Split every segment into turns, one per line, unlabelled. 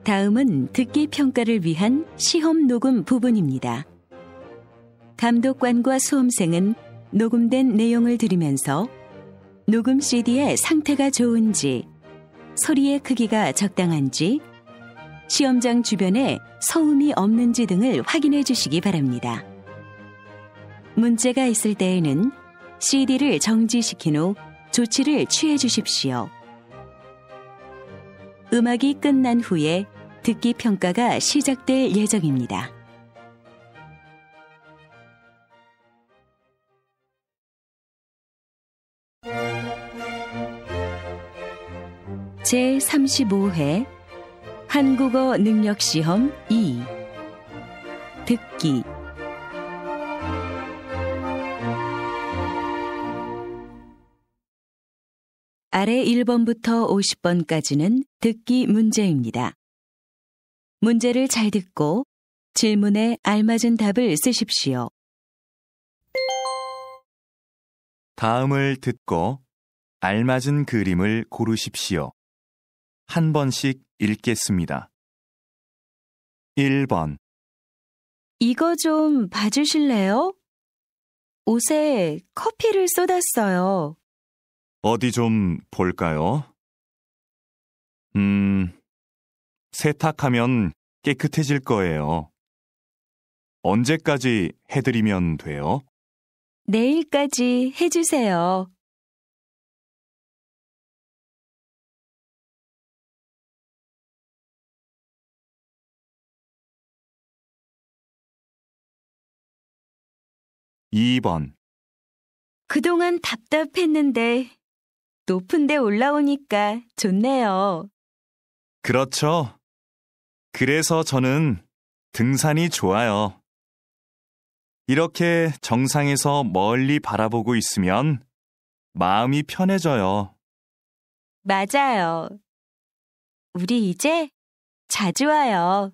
다음은 듣기 평가를 위한 시험 녹음 부분입니다. 감독관과 수험생은 녹음된 내용을 들으면서 녹음 CD의 상태가 좋은지, 소리의 크기가 적당한지, 시험장 주변에 서음이 없는지 등을 확인해 주시기 바랍니다. 문제가 있을 때에는 CD를 정지시킨 후 조치를 취해 주십시오. 음악이 끝난 후에 듣기 평가가 시작될 예정입니다. 제35회 한국어 능력시험 2 듣기 아래 1번부터 50번까지는 듣기 문제입니다. 문제를 잘 듣고 질문에 알맞은 답을 쓰십시오.
다음을 듣고 알맞은 그림을 고르십시오. 한 번씩 읽겠습니다. 1번.
이거 좀 봐주실래요? 옷에 커피를 쏟았어요.
어디 좀 볼까요? 세탁하면 깨끗해질 거예요. 언제까지 해드리면 돼요?
내일까지 해주세요.
2번.
그동안 답답했는데 높은 데 올라오니까 좋네요.
그렇죠. 그래서 저는 등산이 좋아요. 이렇게 정상에서 멀리 바라보고 있으면 마음이 편해져요.
맞아요. 우리 이제 자주 와요.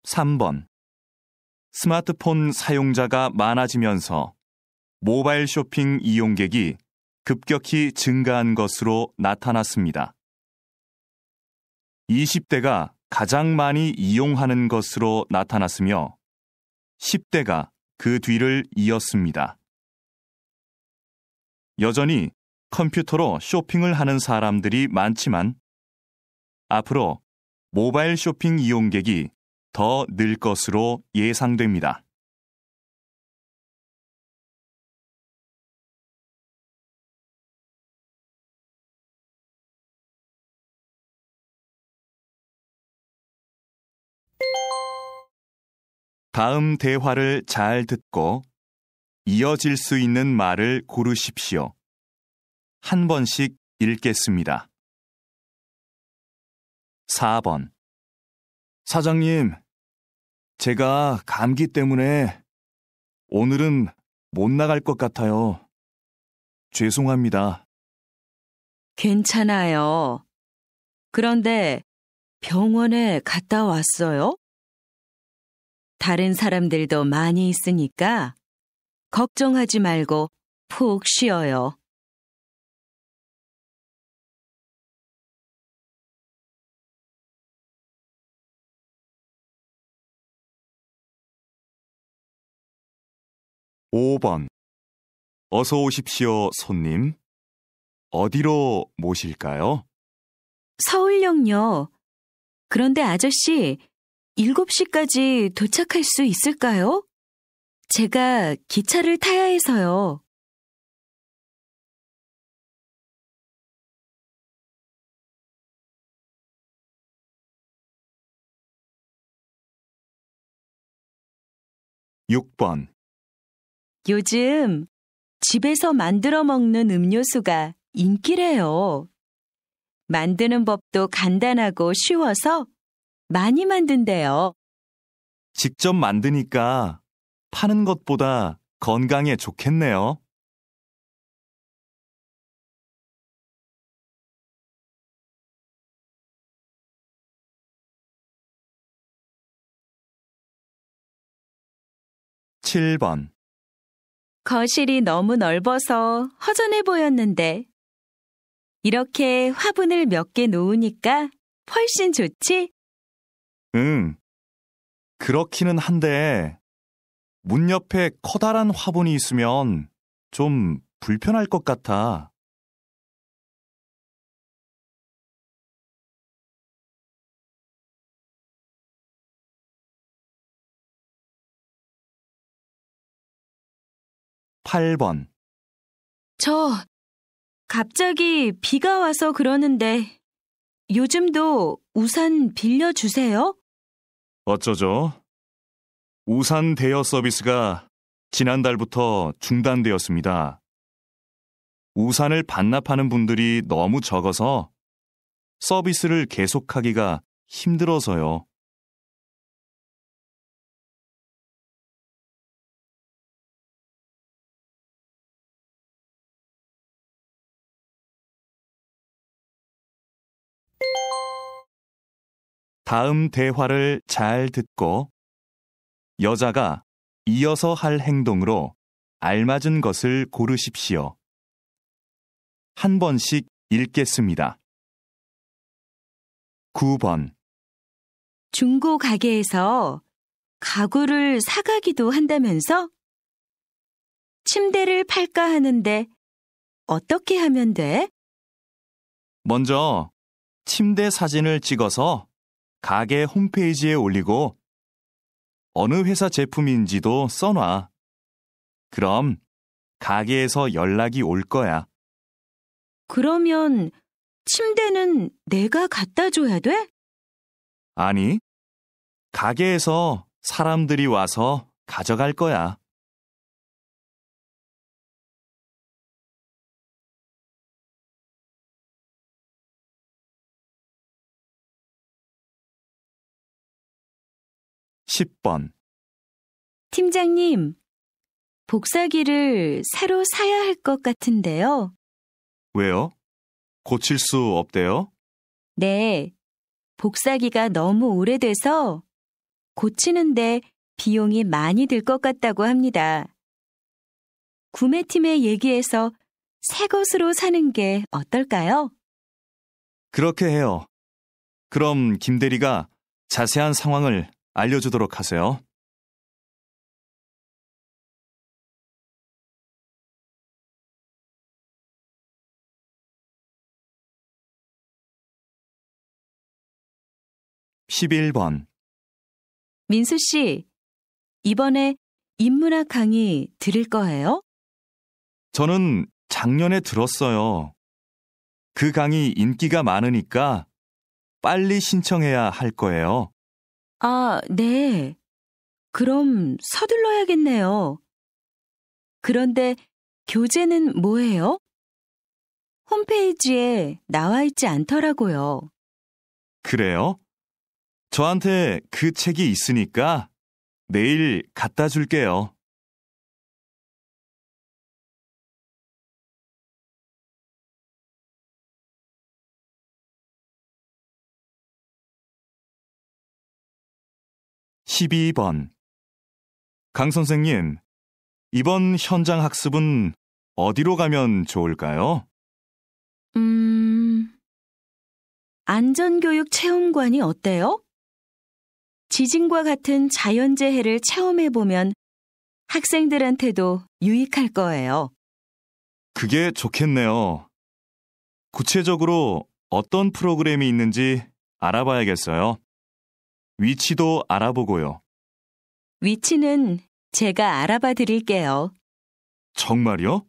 3번. 스마트폰 사용자가 많아지면서 모바일 쇼핑 이용객이 급격히 증가한 것으로 나타났습니다. 20대가 가장 많이 이용하는 것으로 나타났으며 10대가 그 뒤를 이었습니다. 여전히 컴퓨터로 쇼핑을 하는 사람들이 많지만 앞으로 모바일 쇼핑 이용객이 더 늘 것으로 예상됩니다. 다음 대화를 잘 듣고 이어질 수 있는 말을 고르십시오. 한 번씩 읽겠습니다. 4번. 사장님, 제가 감기 때문에 오늘은 못 나갈 것 같아요. 죄송합니다.
괜찮아요. 그런데 병원에 갔다 왔어요? 다른 사람들도 많이 있으니까 걱정하지 말고 푹 쉬어요.
5번. 어서 오십시오, 손님. 어디로 모실까요?
서울역요. 그런데 아저씨, 7시까지 도착할 수 있을까요? 제가 기차를 타야 해서요.
6번.
요즘 집에서 만들어 먹는 음료수가 인기래요. 만드는 법도 간단하고 쉬워서 많이 만든대요.
직접 만드니까 파는 것보다 건강에 좋겠네요. 7번.
거실이 너무 넓어서 허전해 보였는데 이렇게 화분을 몇 개 놓으니까 훨씬 좋지?
응. 그렇기는 한데 문 옆에 커다란 화분이 있으면 좀 불편할 것 같아. (8번)
저 갑자기 비가 와서 그러는데 요즘도 우산 빌려주세요?
어쩌죠? 우산 대여 서비스가 지난달부터 중단되었습니다. 우산을 반납하는 분들이 너무 적어서 서비스를 계속하기가 힘들어서요. 다음 대화를 잘 듣고 여자가 이어서 할 행동으로 알맞은 것을 고르십시오. 한 번씩 읽겠습니다. 9번.
중고 가게에서 가구를 사가기도 한다면서? 침대를 팔까 하는데 어떻게 하면 돼?
먼저 침대 사진을 찍어서 가게 홈페이지에 올리고 어느 회사 제품인지도 써놔. 그럼 가게에서 연락이 올 거야.
그러면 침대는 내가 갖다 줘야 돼?
아니, 가게에서 사람들이 와서 가져갈 거야. (10번)
팀장님, 복사기를 새로 사야 할 것 같은데요.
왜요? 고칠 수 없대요?
네, 복사기가 너무 오래돼서 고치는데 비용이 많이 들 것 같다고 합니다. 구매팀에 얘기해서 새 것으로 사는 게 어떨까요?
그렇게 해요. 그럼 김 대리가 자세한 상황을 알려주도록 하세요. (11번)
민수 씨, 이번에 인문학 강의 들을 거예요?
저는 작년에 들었어요. 그 강의 인기가 많으니까 빨리 신청해야 할 거예요.
아, 네. 그럼 서둘러야겠네요. 그런데 교재는 뭐예요? 홈페이지에 나와 있지 않더라고요.
그래요? 저한테 그 책이 있으니까 내일 갖다 줄게요. (12번) 강 선생님, 이번 현장 학습은 어디로 가면 좋을까요?
안전교육 체험관이 어때요? 지진과 같은 자연재해를 체험해보면 학생들한테도 유익할 거예요.
그게 좋겠네요. 구체적으로 어떤 프로그램이 있는지 알아봐야겠어요. 위치도 알아보고요.
위치는 제가 알아봐 드릴게요.
정말요?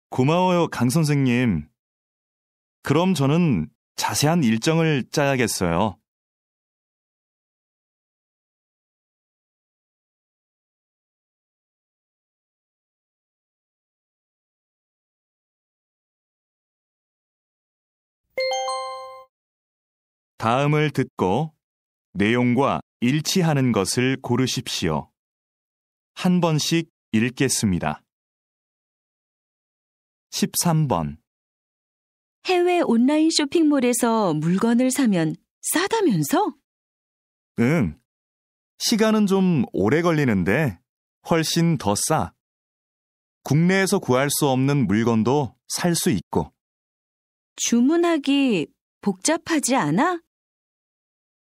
고마워요, 강 선생님. 그럼 저는 자세한 일정을 짜야겠어요. 다음을 듣고 내용과 일치하는 것을 고르십시오. 한 번씩 읽겠습니다. 13번.
해외 온라인 쇼핑몰에서 물건을 사면 싸다면서?
응. 시간은 좀 오래 걸리는데 훨씬 더 싸. 국내에서 구할 수 없는 물건도 살 수 있고.
주문하기 복잡하지 않아?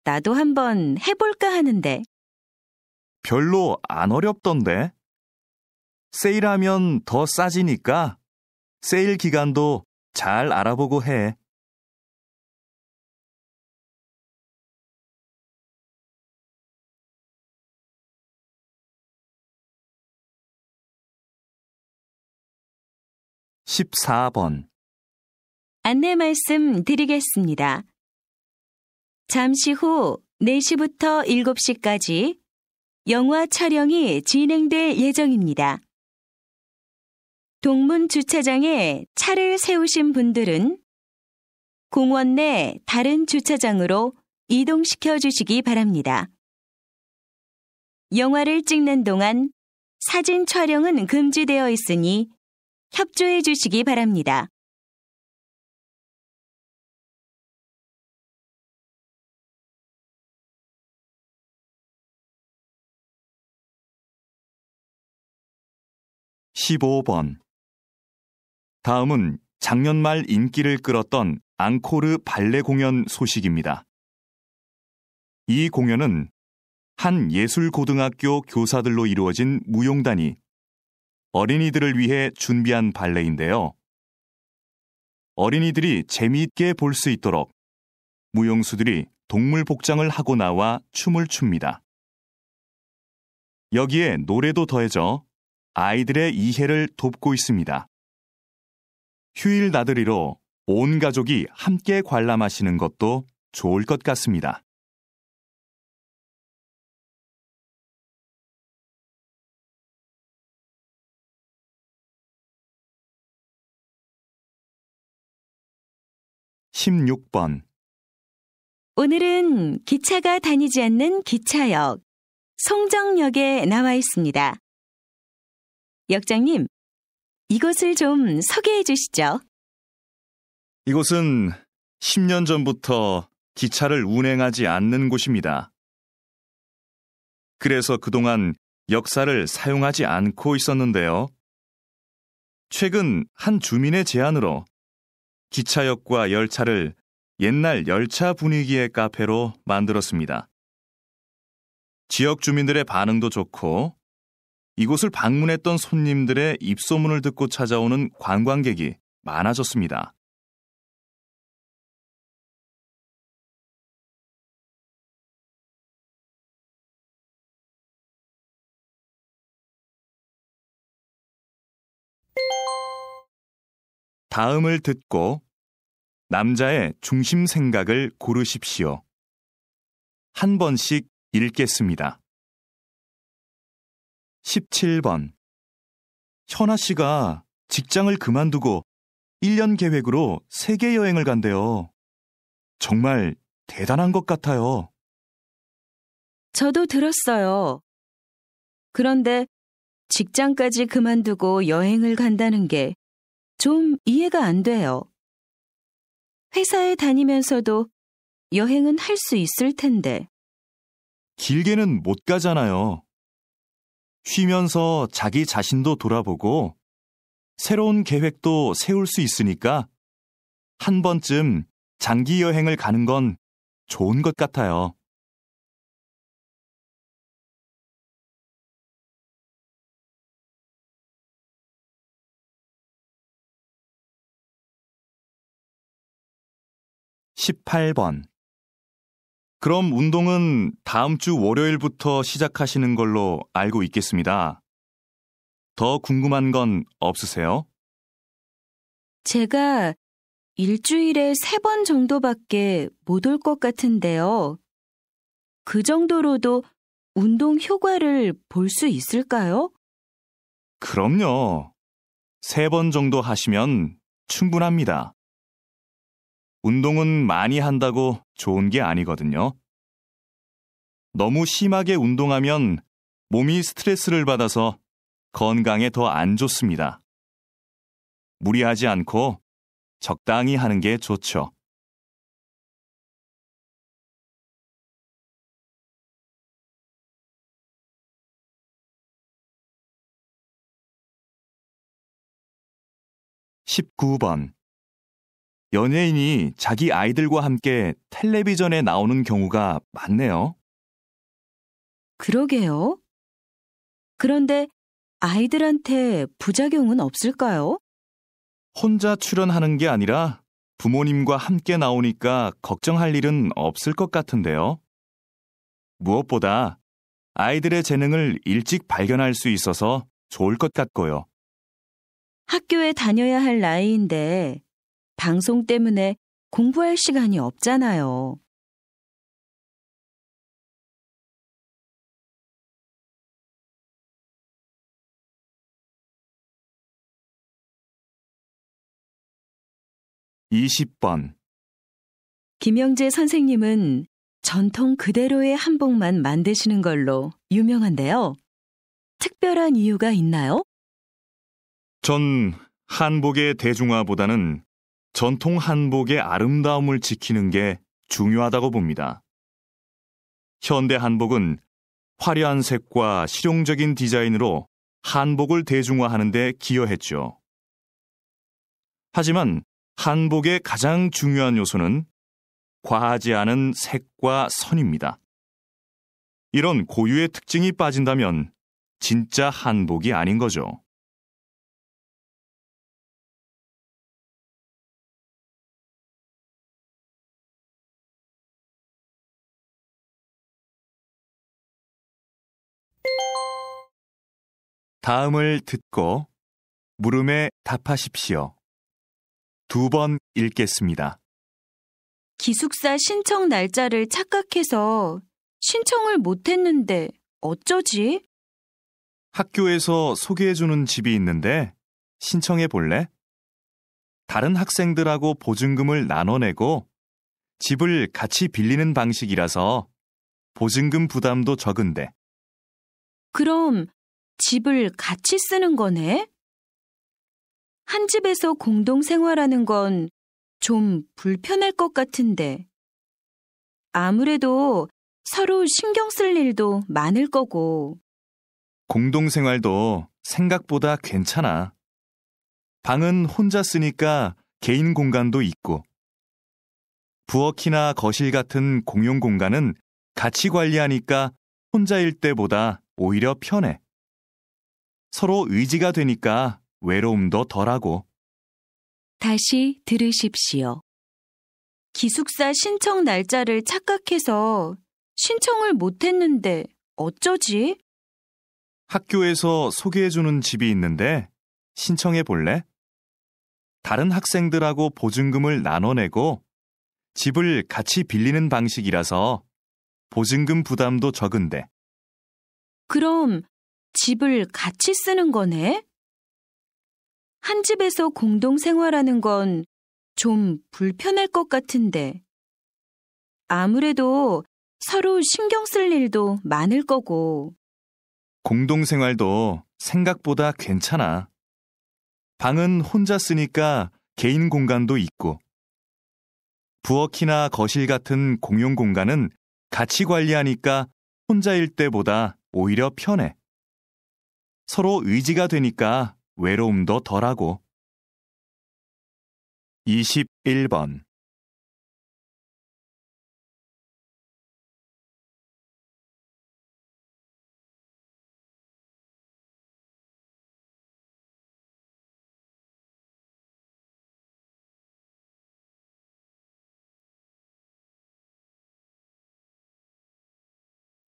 나도 한번 해볼까 하는데.
별로 안 어렵던데. 세일하면 더 싸지니까 세일 기간도 잘 알아보고 해. (14번)
안내 말씀 드리겠습니다. 잠시 후 4시부터 7시까지 영화 촬영이 진행될 예정입니다. 동문 주차장에 차를 세우신 분들은 공원 내 다른 주차장으로 이동시켜 주시기 바랍니다. 영화를 찍는 동안 사진 촬영은 금지되어 있으니 협조해 주시기 바랍니다.
(15번) 다음은 작년 말 인기를 끌었던 앙코르 발레 공연 소식입니다. 이 공연은 한 예술고등학교 교사들로 이루어진 무용단이 어린이들을 위해 준비한 발레인데요. 어린이들이 재미있게 볼 수 있도록 무용수들이 동물 복장을 하고 나와 춤을 춥니다. 여기에 노래도 더해져 아이들의 이해를 돕고 있습니다. 휴일 나들이로 온 가족이 함께 관람하시는 것도 좋을 것 같습니다. (16번)
오늘은 기차가 다니지 않는 기차역, 송정역에 나와 있습니다. 역장님, 이곳을 좀 소개해 주시죠.
이곳은 10년 전부터 기차를 운행하지 않는 곳입니다. 그래서 그동안 역사를 사용하지 않고 있었는데요. 최근 한 주민의 제안으로 기차역과 열차를 옛날 열차 분위기의 카페로 만들었습니다. 지역 주민들의 반응도 좋고 이곳을 방문했던 손님들의 입소문을 듣고 찾아오는 관광객이 많아졌습니다. 다음을 듣고 남자의 중심 생각을 고르십시오. 한 번씩 읽겠습니다. 17번. 현아 씨가 직장을 그만두고 1년 계획으로 세계 여행을 간대요. 정말 대단한 것 같아요.
저도 들었어요. 그런데 직장까지 그만두고 여행을 간다는 게 좀 이해가 안 돼요. 회사에 다니면서도 여행은 할 수 있을 텐데.
길게는 못 가잖아요. 쉬면서 자기 자신도 돌아보고 새로운 계획도 세울 수 있으니까 한 번쯤 장기 여행을 가는 건 좋은 것 같아요. (18번) 그럼 운동은 다음 주 월요일부터 시작하시는 걸로 알고 있겠습니다. 더 궁금한 건 없으세요?
제가 일주일에 3번 정도밖에 못 올 것 같은데요. 그 정도로도 운동 효과를 볼 수 있을까요?
그럼요. 3번 정도 하시면 충분합니다. 운동은 많이 한다고 좋은 게 아니거든요. 너무 심하게 운동하면 몸이 스트레스를 받아서 건강에 더 안 좋습니다. 무리하지 않고 적당히 하는 게 좋죠. 19번. 연예인이 자기 아이들과 함께 텔레비전에 나오는 경우가 많네요.
그러게요. 그런데 아이들한테 부작용은 없을까요?
혼자 출연하는 게 아니라 부모님과 함께 나오니까 걱정할 일은 없을 것 같은데요. 무엇보다 아이들의 재능을 일찍 발견할 수 있어서 좋을 것 같고요.
학교에 다녀야 할 나이인데 방송 때문에 공부할 시간이 없잖아요.
(20번)
김영재 선생님은 전통 그대로의 한복만 만드시는 걸로 유명한데요. 특별한 이유가 있나요?
전 한복의 대중화보다는 전통 한복의 아름다움을 지키는 게 중요하다고 봅니다. 현대 한복은 화려한 색과 실용적인 디자인으로 한복을 대중화하는 데 기여했죠. 하지만 한복의 가장 중요한 요소는 과하지 않은 색과 선입니다. 이런 고유의 특징이 빠진다면 진짜 한복이 아닌 거죠. 다음을 듣고 물음에 답하십시오. 2번 읽겠습니다.
기숙사 신청 날짜를 착각해서 신청을 못했는데 어쩌지?
학교에서 소개해주는 집이 있는데 신청해 볼래? 다른 학생들하고 보증금을 나눠내고 집을 같이 빌리는 방식이라서 보증금 부담도 적은데.
그럼 집을 같이 쓰는 거네? 한 집에서 공동 생활하는 건 좀 불편할 것 같은데. 아무래도 서로 신경 쓸 일도 많을 거고.
공동생활도 생각보다 괜찮아. 방은 혼자 쓰니까 개인 공간도 있고. 부엌이나 거실 같은 공용 공간은 같이 관리하니까 혼자일 때보다 오히려 편해. 서로 의지가 되니까 외로움도 덜하고.
다시 들으십시오. 기숙사 신청 날짜를 착각해서 신청을 못했는데 어쩌지?
학교에서 소개해주는 집이 있는데 신청해 볼래? 다른 학생들하고 보증금을 나눠내고 집을 같이 빌리는 방식이라서 보증금 부담도 적은데.
그럼 집을 같이 쓰는 거네? 한 집에서 공동 생활하는 건 좀 불편할 것 같은데. 아무래도 서로 신경 쓸 일도 많을 거고.
공동생활도 생각보다 괜찮아. 방은 혼자 쓰니까 개인 공간도 있고. 부엌이나 거실 같은 공용 공간은 같이 관리하니까 혼자일 때보다 오히려 편해. 서로 의지가 되니까 외로움도 덜하고. 21번.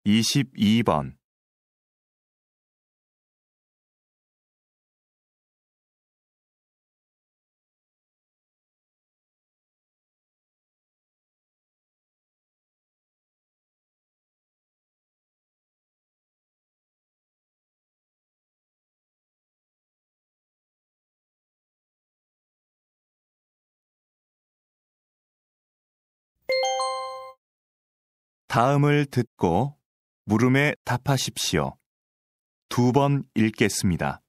(22번) 다음을 듣고 물음에 답하십시오. 2번 읽겠습니다.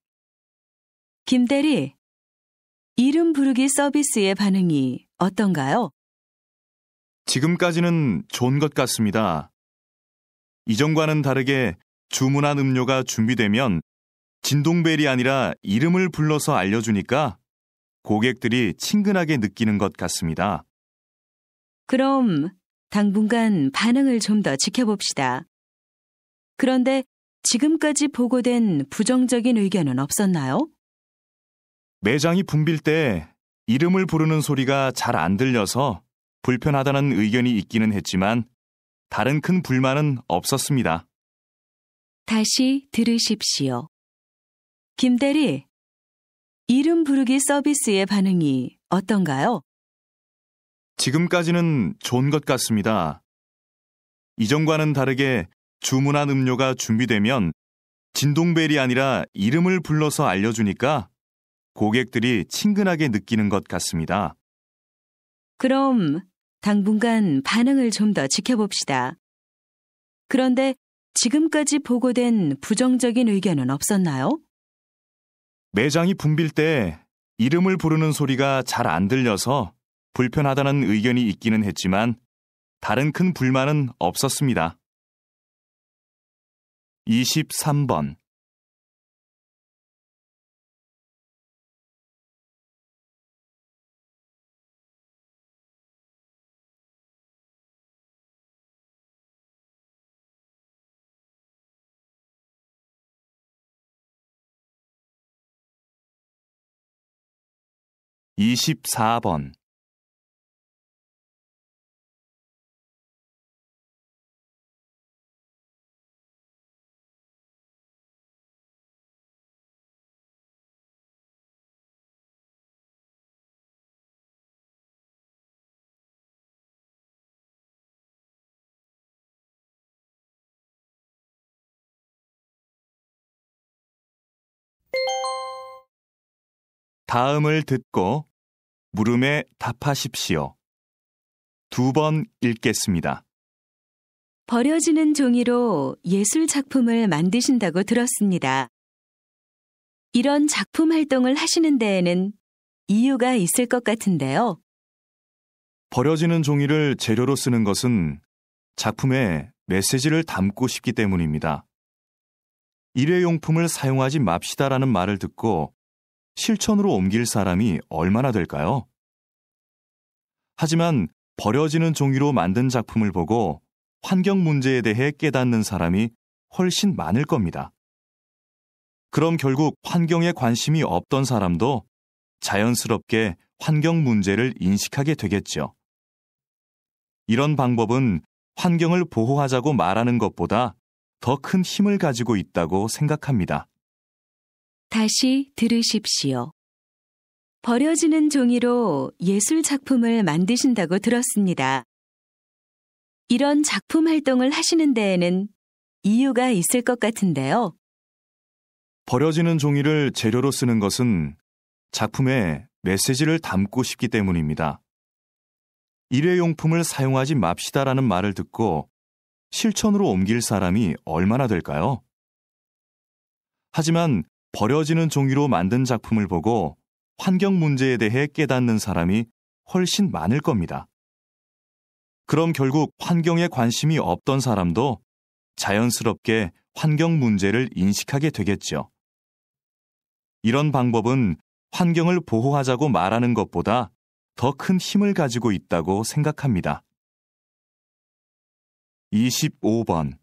김대리, 이름 부르기 서비스의 반응이 어떤가요?
지금까지는 좋은 것 같습니다. 이전과는 다르게 주문한 음료가 준비되면 진동벨이 아니라 이름을 불러서 알려주니까 고객들이 친근하게 느끼는 것 같습니다.
그럼 당분간 반응을 좀 더 지켜봅시다. 그런데 지금까지 보고된 부정적인 의견은 없었나요?
매장이 붐빌 때 이름을 부르는 소리가 잘 안 들려서 불편하다는 의견이 있기는 했지만 다른 큰 불만은 없었습니다.
다시 들으십시오. 김대리, 이름 부르기 서비스의 반응이 어떤가요?
지금까지는 좋은 것 같습니다. 이전과는 다르게 주문한 음료가 준비되면 진동벨이 아니라 이름을 불러서 알려주니까 고객들이 친근하게 느끼는 것 같습니다.
그럼 당분간 반응을 좀 더 지켜봅시다. 그런데 지금까지 보고된 부정적인 의견은 없었나요?
매장이 붐빌 때 이름을 부르는 소리가 잘 안 들려서 불편하다는 의견이 있기는 했지만 다른 큰 불만은 없었습니다. 23번. (24번) 다음을 듣고 물음에 답하십시오. 2번 읽겠습니다.
버려지는 종이로 예술 작품을 만드신다고 들었습니다. 이런 작품 활동을 하시는 데에는 이유가 있을 것 같은데요.
버려지는 종이를 재료로 쓰는 것은 작품에 메시지를 담고 싶기 때문입니다. 일회용품을 사용하지 맙시다라는 말을 듣고 실천으로 옮길 사람이 얼마나 될까요? 하지만 버려지는 종이로 만든 작품을 보고 환경 문제에 대해 깨닫는 사람이 훨씬 많을 겁니다. 그럼 결국 환경에 관심이 없던 사람도 자연스럽게 환경 문제를 인식하게 되겠죠. 이런 방법은 환경을 보호하자고 말하는 것보다 더 큰 힘을 가지고 있다고 생각합니다.
다시 들으십시오. 버려지는 종이로 예술 작품을 만드신다고 들었습니다. 이런 작품 활동을 하시는 데에는 이유가 있을 것 같은데요.
버려지는 종이를 재료로 쓰는 것은 작품에 메시지를 담고 싶기 때문입니다. 일회용품을 사용하지 맙시다라는 말을 듣고 실천으로 옮길 사람이 얼마나 될까요? 하지만 버려지는 종이로 만든 작품을 보고 환경 문제에 대해 깨닫는 사람이 훨씬 많을 겁니다. 그럼 결국 환경에 관심이 없던 사람도 자연스럽게 환경 문제를 인식하게 되겠죠. 이런 방법은 환경을 보호하자고 말하는 것보다 더 큰 힘을 가지고 있다고 생각합니다. 25번.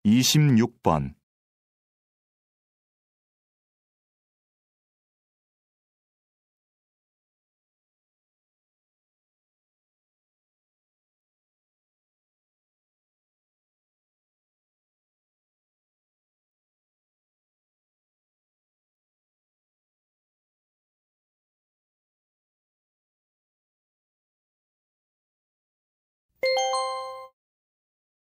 (26번)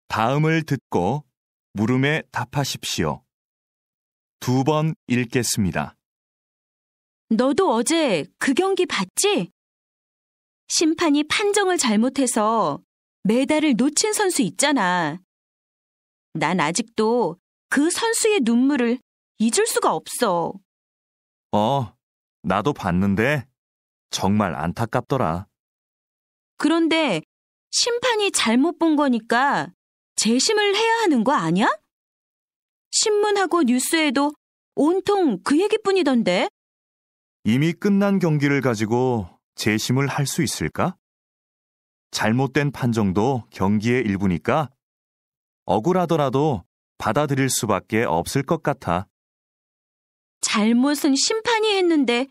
다음을 듣고 물음에 답하십시오. 2번 읽겠습니다.
너도 어제 그 경기 봤지? 심판이 판정을 잘못해서 메달을 놓친 선수 있잖아. 난 아직도 그 선수의 눈물을 잊을 수가 없어.
나도 봤는데 정말 안타깝더라.
그런데 심판이 잘못 본 거니까 재심을 해야 하는 거 아니야? 신문하고 뉴스에도 온통 그 얘기뿐이던데.
이미 끝난 경기를 가지고 재심을 할 수 있을까? 잘못된 판정도 경기의 일부니까 억울하더라도 받아들일 수밖에 없을 것 같아.
잘못은 심판이 했는데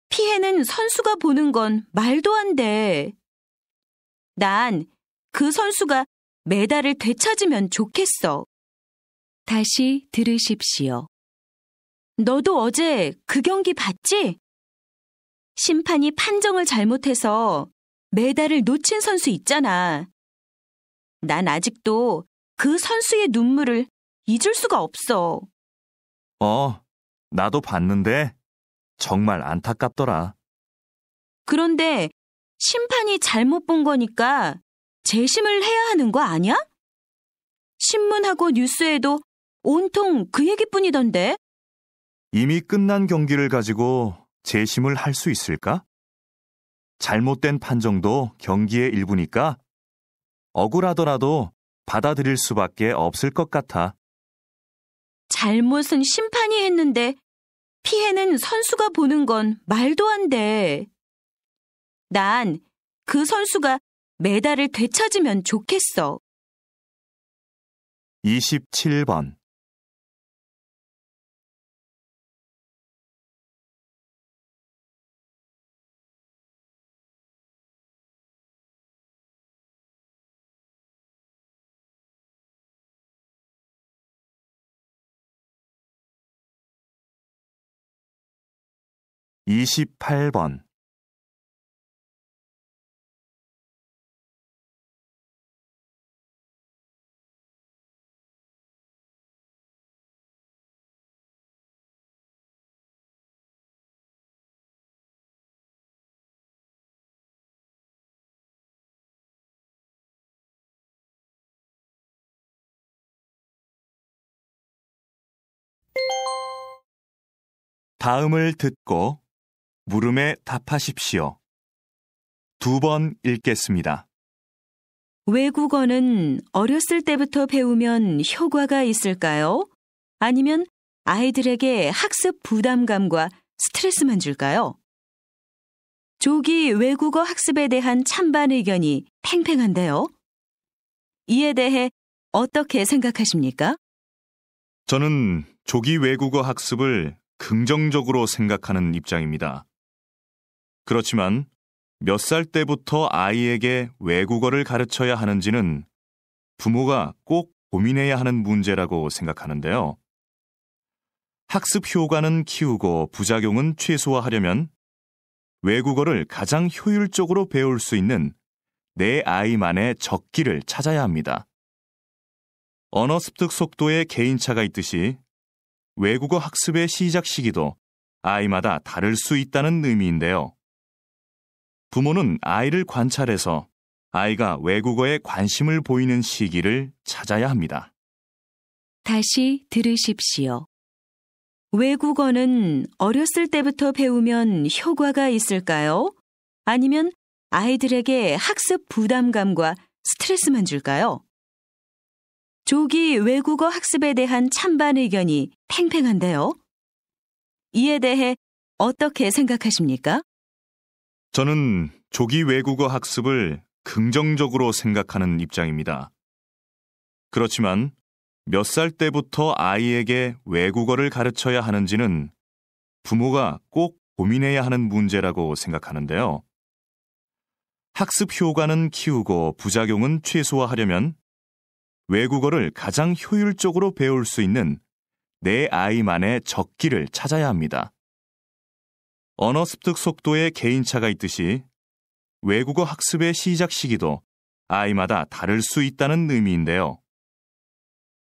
피해는 선수가 보는 건 말도 안 돼. 난 그 선수가 메달을 되찾으면 좋겠어. 다시 들으십시오. 너도 어제 그 경기 봤지? 심판이 판정을 잘못해서 메달을 놓친 선수 있잖아. 난 아직도 그 선수의 눈물을 잊을 수가 없어.
나도 봤는데 정말 안타깝더라.
그런데 심판이 잘못 본 거니까 재심을 해야 하는 거 아니야? 신문하고 뉴스에도 온통 그 얘기뿐이던데.
이미 끝난 경기를 가지고 재심을 할 수 있을까? 잘못된 판정도 경기의 일부니까 억울하더라도 받아들일 수밖에 없을 것 같아.
잘못은 심판이 했는데 피해는 선수가 보는 건 말도 안 돼. 난 그 선수가 메달을 되찾으면 좋겠어.
27번. (28번) 다음을 듣고 물음에 답하십시오. 2번 읽겠습니다.
외국어는 어렸을 때부터 배우면 효과가 있을까요? 아니면 아이들에게 학습 부담감과 스트레스만 줄까요? 조기 외국어 학습에 대한 찬반 의견이 팽팽한데요. 이에 대해 어떻게 생각하십니까?
저는 조기 외국어 학습을 긍정적으로 생각하는 입장입니다. 그렇지만 몇 살 때부터 아이에게 외국어를 가르쳐야 하는지는 부모가 꼭 고민해야 하는 문제라고 생각하는데요. 학습 효과는 키우고 부작용은 최소화하려면 외국어를 가장 효율적으로 배울 수 있는 내 아이만의 적기를 찾아야 합니다. 언어 습득 속도에 개인차가 있듯이 외국어 학습의 시작 시기도 아이마다 다를 수 있다는 의미인데요. 부모는 아이를 관찰해서 아이가 외국어에 관심을 보이는 시기를 찾아야 합니다.
다시 들으십시오. 외국어는 어렸을 때부터 배우면 효과가 있을까요? 아니면 아이들에게 학습 부담감과 스트레스만 줄까요? 조기 외국어 학습에 대한 찬반 의견이 팽팽한데요. 이에 대해 어떻게 생각하십니까?
저는 조기 외국어 학습을 긍정적으로 생각하는 입장입니다. 그렇지만 몇 살 때부터 아이에게 외국어를 가르쳐야 하는지는 부모가 꼭 고민해야 하는 문제라고 생각하는데요. 학습 효과는 키우고 부작용은 최소화하려면 외국어를 가장 효율적으로 배울 수 있는 내 아이만의 적기를 찾아야 합니다. 언어 습득 속도에 개인차가 있듯이 외국어 학습의 시작 시기도 아이마다 다를 수 있다는 의미인데요.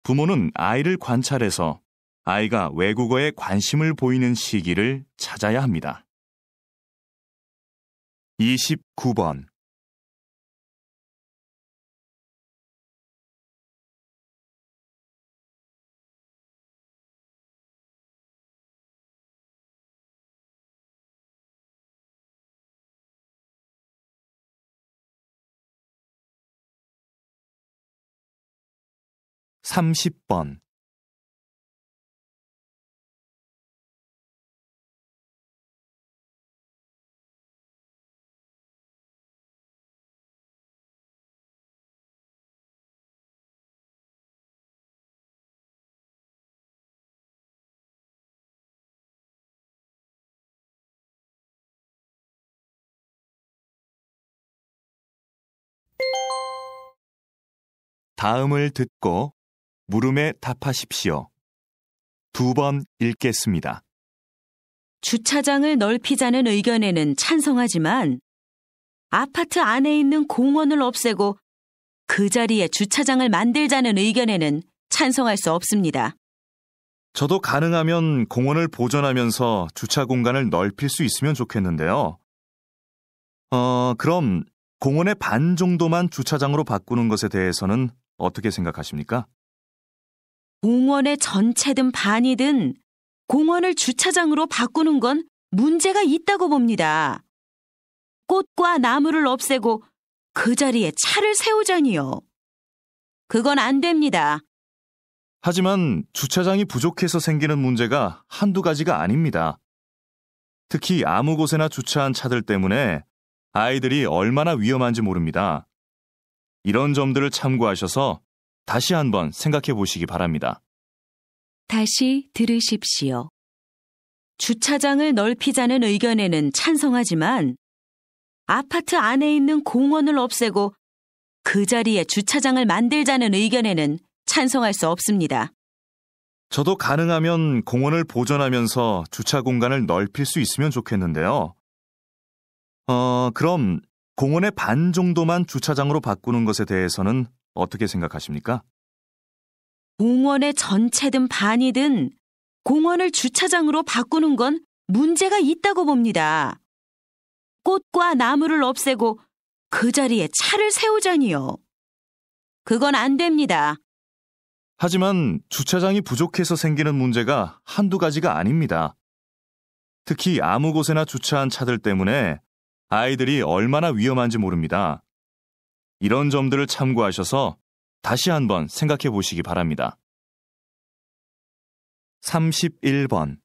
부모는 아이를 관찰해서 아이가 외국어에 관심을 보이는 시기를 찾아야 합니다. 29번 30번. 다음을 듣고 물음에 답하십시오. 2번 읽겠습니다.
주차장을 넓히자는 의견에는 찬성하지만 아파트 안에 있는 공원을 없애고 그 자리에 주차장을 만들자는 의견에는 찬성할 수 없습니다.
저도 가능하면 공원을 보존하면서 주차 공간을 넓힐 수 있으면 좋겠는데요. 그럼 공원의 반 정도만 주차장으로 바꾸는 것에 대해서는 어떻게 생각하십니까?
공원의 전체든 반이든 공원을 주차장으로 바꾸는 건 문제가 있다고 봅니다. 꽃과 나무를 없애고 그 자리에 차를 세우자니요. 그건 안 됩니다.
하지만 주차장이 부족해서 생기는 문제가 한두 가지가 아닙니다. 특히 아무 곳에나 주차한 차들 때문에 아이들이 얼마나 위험한지 모릅니다. 이런 점들을 참고하셔서 다시 한번 생각해 보시기 바랍니다.
다시 들으십시오. 주차장을 넓히자는 의견에는 찬성하지만 아파트 안에 있는 공원을 없애고 그 자리에 주차장을 만들자는 의견에는 찬성할 수 없습니다.
저도 가능하면 공원을 보존하면서 주차 공간을 넓힐 수 있으면 좋겠는데요. 그럼 공원의 반 정도만 주차장으로 바꾸는 것에 대해서는 어떻게 생각하십니까?
공원의 전체든 반이든 공원을 주차장으로 바꾸는 건 문제가 있다고 봅니다. 꽃과 나무를 없애고 그 자리에 차를 세우자니요. 그건 안 됩니다.
하지만 주차장이 부족해서 생기는 문제가 한두 가지가 아닙니다. 특히 아무 곳에나 주차한 차들 때문에 아이들이 얼마나 위험한지 모릅니다. 이런 점들을 참고하셔서 다시 한번 생각해 보시기 바랍니다. 31번.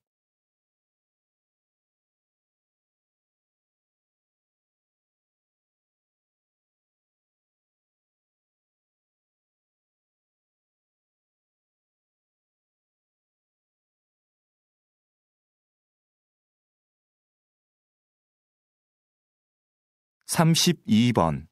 (32번)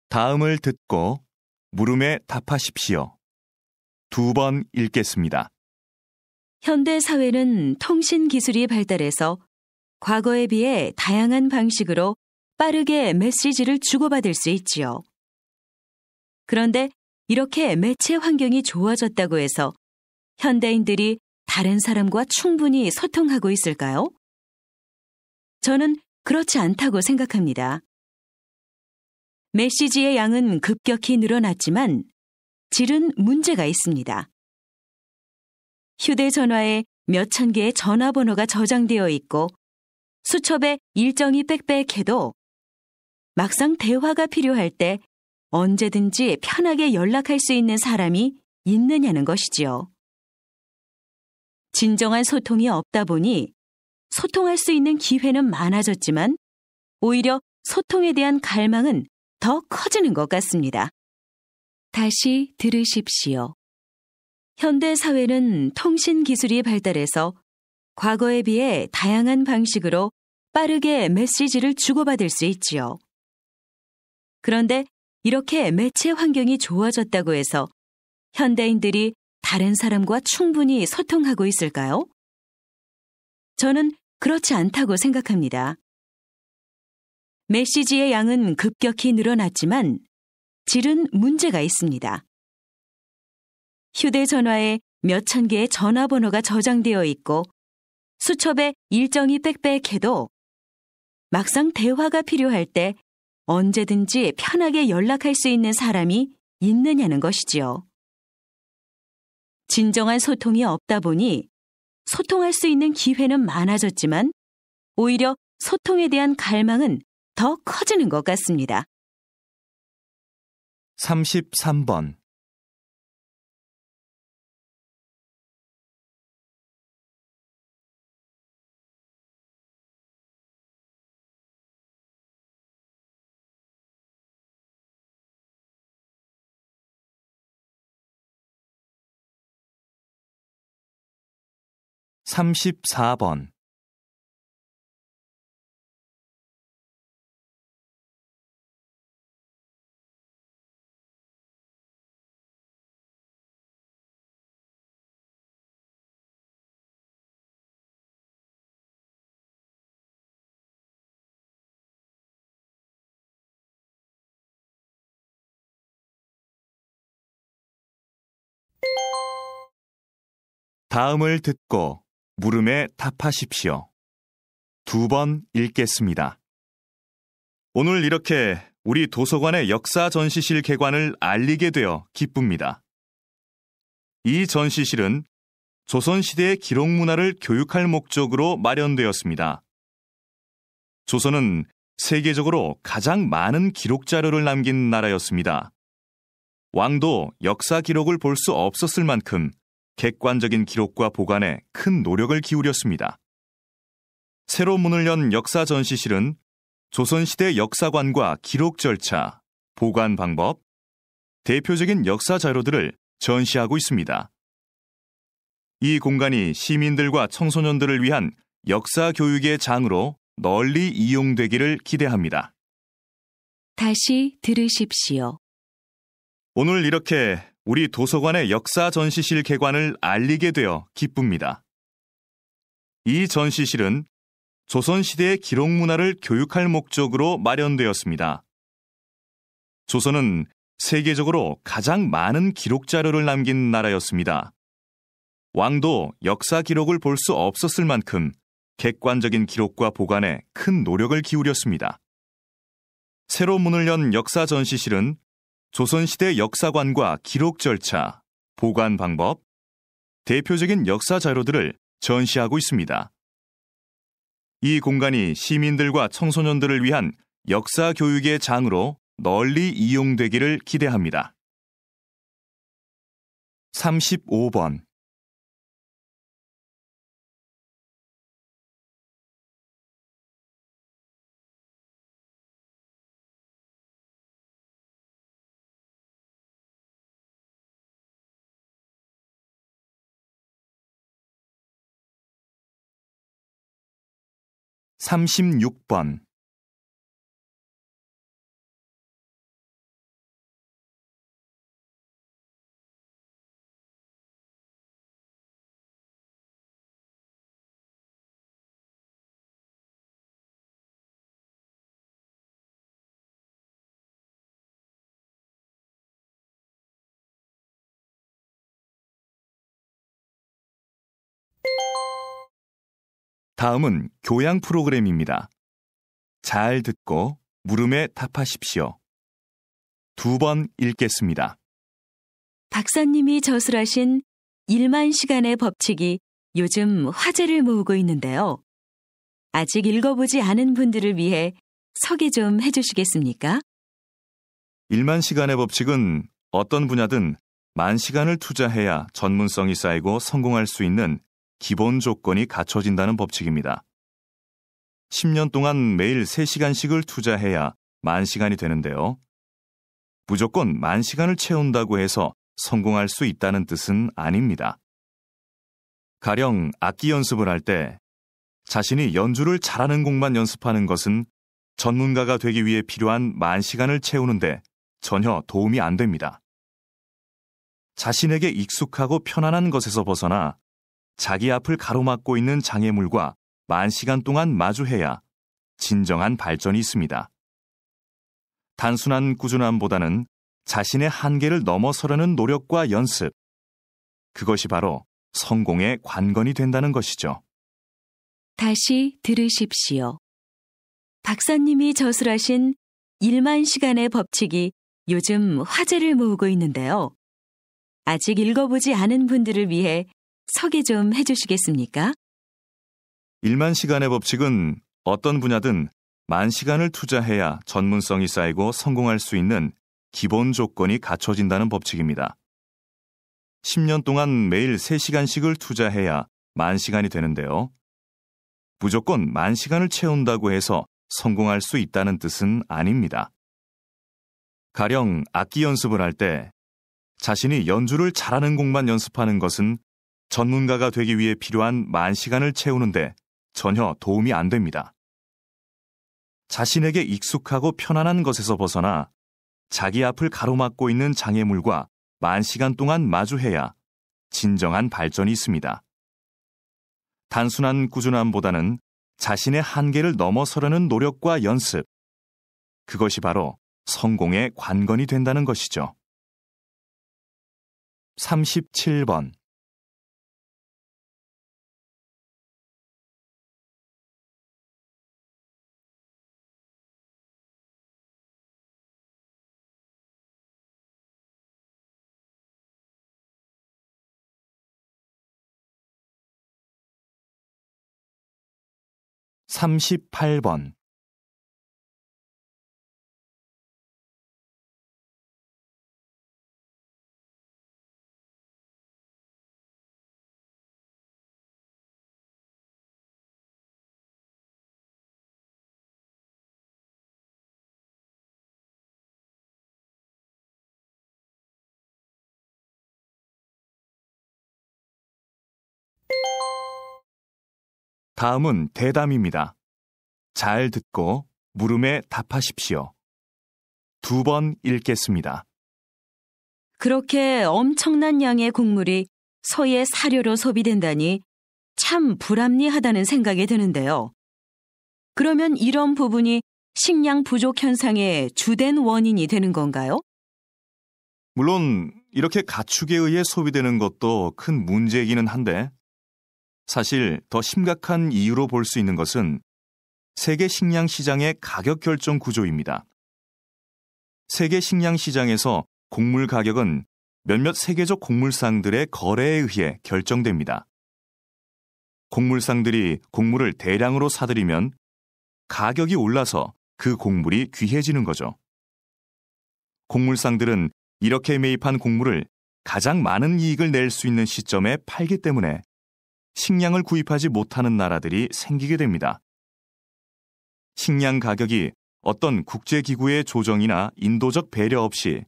다음을 듣고 물음에 답하십시오. 2번 읽겠습니다.
현대 사회는 통신 기술이 발달해서 과거에 비해 다양한 방식으로 빠르게 메시지를 주고받을 수 있지요. 그런데 이렇게 매체 환경이 좋아졌다고 해서 현대인들이 다른 사람과 충분히 소통하고 있을까요? 저는 그렇지 않다고 생각합니다. 메시지의 양은 급격히 늘어났지만 질은 문제가 있습니다. 휴대전화에 몇천 개의 전화번호가 저장되어 있고 수첩에 일정이 빽빽해도 막상 대화가 필요할 때 언제든지 편하게 연락할 수 있는 사람이 있느냐는 것이지요. 진정한 소통이 없다 보니 소통할 수 있는 기회는 많아졌지만 오히려 소통에 대한 갈망은 더 커지는 것 같습니다. 다시 들으십시오. 현대 사회는 통신 기술이 발달해서 과거에 비해 다양한 방식으로 빠르게 메시지를 주고받을 수 있지요. 그런데 이렇게 매체 환경이 좋아졌다고 해서 현대인들이 다른 사람과 충분히 소통하고 있을까요? 저는 그렇지 않다고 생각합니다. 메시지의 양은 급격히 늘어났지만 질은 문제가 있습니다. 휴대전화에 몇천 개의 전화번호가 저장되어 있고 수첩에 일정이 빽빽해도 막상 대화가 필요할 때 언제든지 편하게 연락할 수 있는 사람이 있느냐는 것이지요. 진정한 소통이 없다 보니 소통할 수 있는 기회는 많아졌지만 오히려 소통에 대한 갈망은 더 커지는 것 같습니다.
33번. 34번. '다음을 듣고 물음에 답하십시오. 2번 읽겠습니다. 오늘 이렇게 우리 도서관의 역사 전시실 개관을 알리게 되어 기쁩니다. 이 전시실은 조선시대의 기록 문화를 교육할 목적으로 마련되었습니다. 조선은 세계적으로 가장 많은 기록 자료를 남긴 나라였습니다. 왕도 역사 기록을 볼 수 없었을 만큼 객관적인 기록과 보관에 큰 노력을 기울였습니다. 새로 문을 연 역사 전시실은 조선시대 역사관과 기록 절차, 보관 방법, 대표적인 역사 자료들을 전시하고 있습니다. 이 공간이 시민들과 청소년들을 위한 역사 교육의 장으로 널리 이용되기를 기대합니다.
다시 들으십시오.
오늘 이렇게 우리 도서관의 역사 전시실 개관을 알리게 되어 기쁩니다. 이 전시실은 조선시대의 기록 문화를 교육할 목적으로 마련되었습니다. 조선은 세계적으로 가장 많은 기록 자료를 남긴 나라였습니다. 왕도 역사 기록을 볼 수 없었을 만큼 객관적인 기록과 보관에 큰 노력을 기울였습니다. 새로 문을 연 역사 전시실은 조선시대 역사관과 기록 절차, 보관 방법, 대표적인 역사 자료들을 전시하고 있습니다. 이 공간이 시민들과 청소년들을 위한 역사 교육의 장으로 널리 이용되기를 기대합니다. 35번. 36번. '다음은 교양 프로그램입니다. 잘 듣고 물음에 답하십시오. 2번 읽겠습니다.
박사님이 저술하신 1만 시간의 법칙이 요즘 화제를 모으고 있는데요. 아직 읽어보지 않은 분들을 위해 소개 좀 해주시겠습니까?
1만 시간의 법칙은 어떤 분야든 10,000시간을 투자해야 전문성이 쌓이고 성공할 수 있는 기본 조건이 갖춰진다는 법칙입니다. 10년 동안 매일 3시간씩을 투자해야 10,000시간이 되는데요. 무조건 10,000시간을 채운다고 해서 성공할 수 있다는 뜻은 아닙니다. 가령 악기 연습을 할 때 자신이 연주를 잘하는 곡만 연습하는 것은 전문가가 되기 위해 필요한 10,000시간을 채우는데 전혀 도움이 안 됩니다. 자신에게 익숙하고 편안한 것에서 벗어나 자기 앞을 가로막고 있는 장애물과 10,000시간 동안 마주해야 진정한 발전이 있습니다. 단순한 꾸준함보다는 자신의 한계를 넘어서려는 노력과 연습, 그것이 바로 성공의 관건이 된다는 것이죠.
다시 들으십시오. 박사님이 저술하신 1만 시간의 법칙이 요즘 화제를 모으고 있는데요. 아직 읽어보지 않은 분들을 위해 소개 좀 해주시겠습니까?
1만 시간의 법칙은 어떤 분야든 만 시간을 투자해야 전문성이 쌓이고 성공할 수 있는 기본 조건이 갖춰진다는 법칙입니다. 10년 동안 매일 3시간씩을 투자해야 만 시간이 되는데요. 무조건 만 시간을 채운다고 해서 성공할 수 있다는 뜻은 아닙니다. 가령 악기 연습을 할 때 자신이 연주를 잘하는 곡만 연습하는 것은 전문가가 되기 위해 필요한 만 시간을 채우는데 전혀 도움이 안 됩니다. 자신에게 익숙하고 편안한 것에서 벗어나 자기 앞을 가로막고 있는 장애물과 만 시간 동안 마주해야 진정한 발전이 있습니다. 단순한 꾸준함보다는 자신의 한계를 넘어서려는 노력과 연습, 그것이 바로 성공의 관건이 된다는 것이죠. 37번. 삼십팔 번. 다음은 대담입니다. 잘 듣고 물음에 답하십시오. 2번 읽겠습니다.
그렇게 엄청난 양의 곡물이 소의 사료로 소비된다니 참 불합리하다는 생각이 드는데요. 그러면 이런 부분이 식량 부족 현상의 주된 원인이 되는 건가요?
물론 이렇게 가축에 의해 소비되는 것도 큰 문제이기는 한데 사실 더 심각한 이유로 볼 수 있는 것은 세계 식량 시장의 가격 결정 구조입니다. 세계 식량 시장에서 곡물 가격은 몇몇 세계적 곡물상들의 거래에 의해 결정됩니다. 곡물상들이 곡물을 대량으로 사들이면 가격이 올라서 그 곡물이 귀해지는 거죠. 곡물상들은 이렇게 매입한 곡물을 가장 많은 이익을 낼 수 있는 시점에 팔기 때문에 식량을 구입하지 못하는 나라들이 생기게 됩니다. 식량 가격이 어떤 국제기구의 조정이나 인도적 배려 없이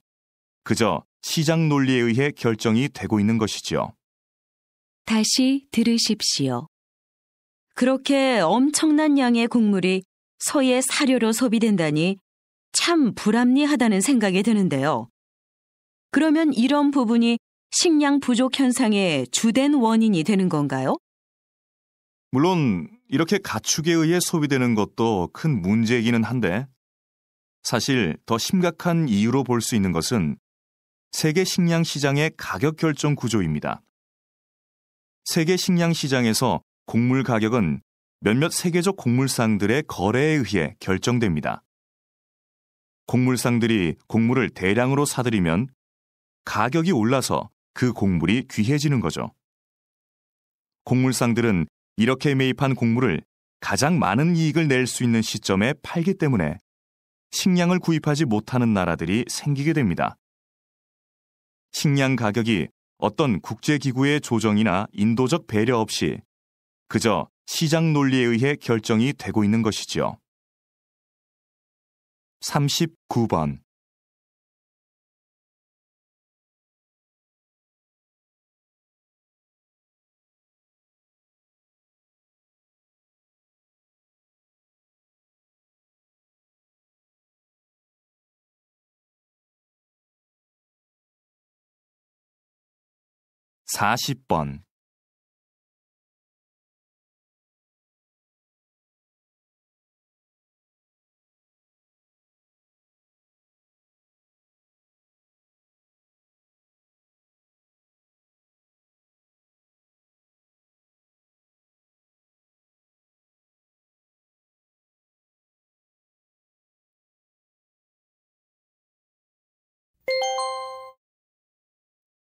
그저 시장 논리에 의해 결정이 되고 있는 것이지요.
다시 들으십시오. 그렇게 엄청난 양의 곡물이 소의 사료로 소비된다니 참 불합리하다는 생각이 드는데요. 그러면 이런 부분이 식량 부족 현상의 주된 원인이 되는 건가요?
물론 이렇게 가축에 의해 소비되는 것도 큰 문제이기는 한데 사실 더 심각한 이유로 볼 수 있는 것은 세계 식량 시장의 가격 결정 구조입니다. 세계 식량 시장에서 곡물 가격은 몇몇 세계적 곡물상들의 거래에 의해 결정됩니다. 곡물상들이 곡물을 대량으로 사들이면 가격이 올라서 그 곡물이 귀해지는 거죠. 곡물상들은 이렇게 매입한 곡물을 가장 많은 이익을 낼 수 있는 시점에 팔기 때문에 식량을 구입하지 못하는 나라들이 생기게 됩니다. 식량 가격이 어떤 국제기구의 조정이나 인도적 배려 없이 그저 시장 논리에 의해 결정이 되고 있는 것이지요. 39번. 사십 번.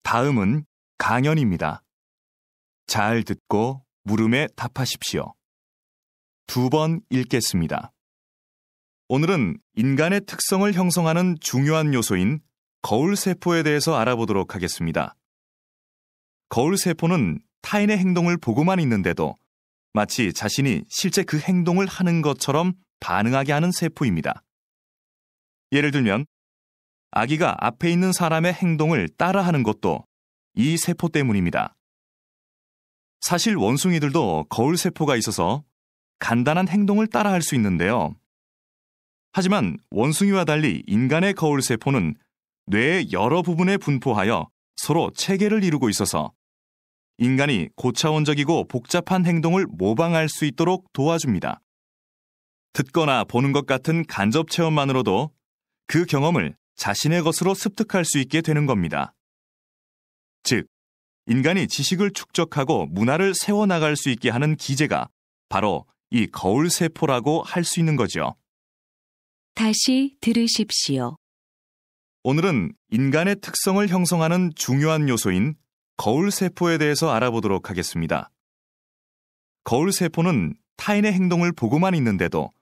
다음은 강연입니다. 잘 듣고 물음에 답하십시오. 2번 읽겠습니다. 오늘은 인간의 특성을 형성하는 중요한 요소인 거울세포에 대해서 알아보도록 하겠습니다. 거울세포는 타인의 행동을 보고만 있는데도 마치 자신이 실제 그 행동을 하는 것처럼 반응하게 하는 세포입니다. 예를 들면 아기가 앞에 있는 사람의 행동을 따라하는 것도 이 세포 때문입니다. 사실 원숭이들도 거울세포가 있어서 간단한 행동을 따라할 수 있는데요. 하지만 원숭이와 달리 인간의 거울세포는 뇌의 여러 부분에 분포하여 서로 체계를 이루고 있어서 인간이 고차원적이고 복잡한 행동을 모방할 수 있도록 도와줍니다. 듣거나 보는 것 같은 간접 체험만으로도 그 경험을 자신의 것으로 습득할 수 있게 되는 겁니다. 즉, 인간이 지식을 축적하고 문화를 세워나갈 수 있게 하는 기제가 바로 이 거울세포라고 할 수 있는 거죠.
다시 들으십시오.
오늘은 인간의 특성을 형성하는 중요한 요소인 거울세포에 대해서 알아보도록 하겠습니다. 거울세포는 타인의 행동을 보고만 있는데도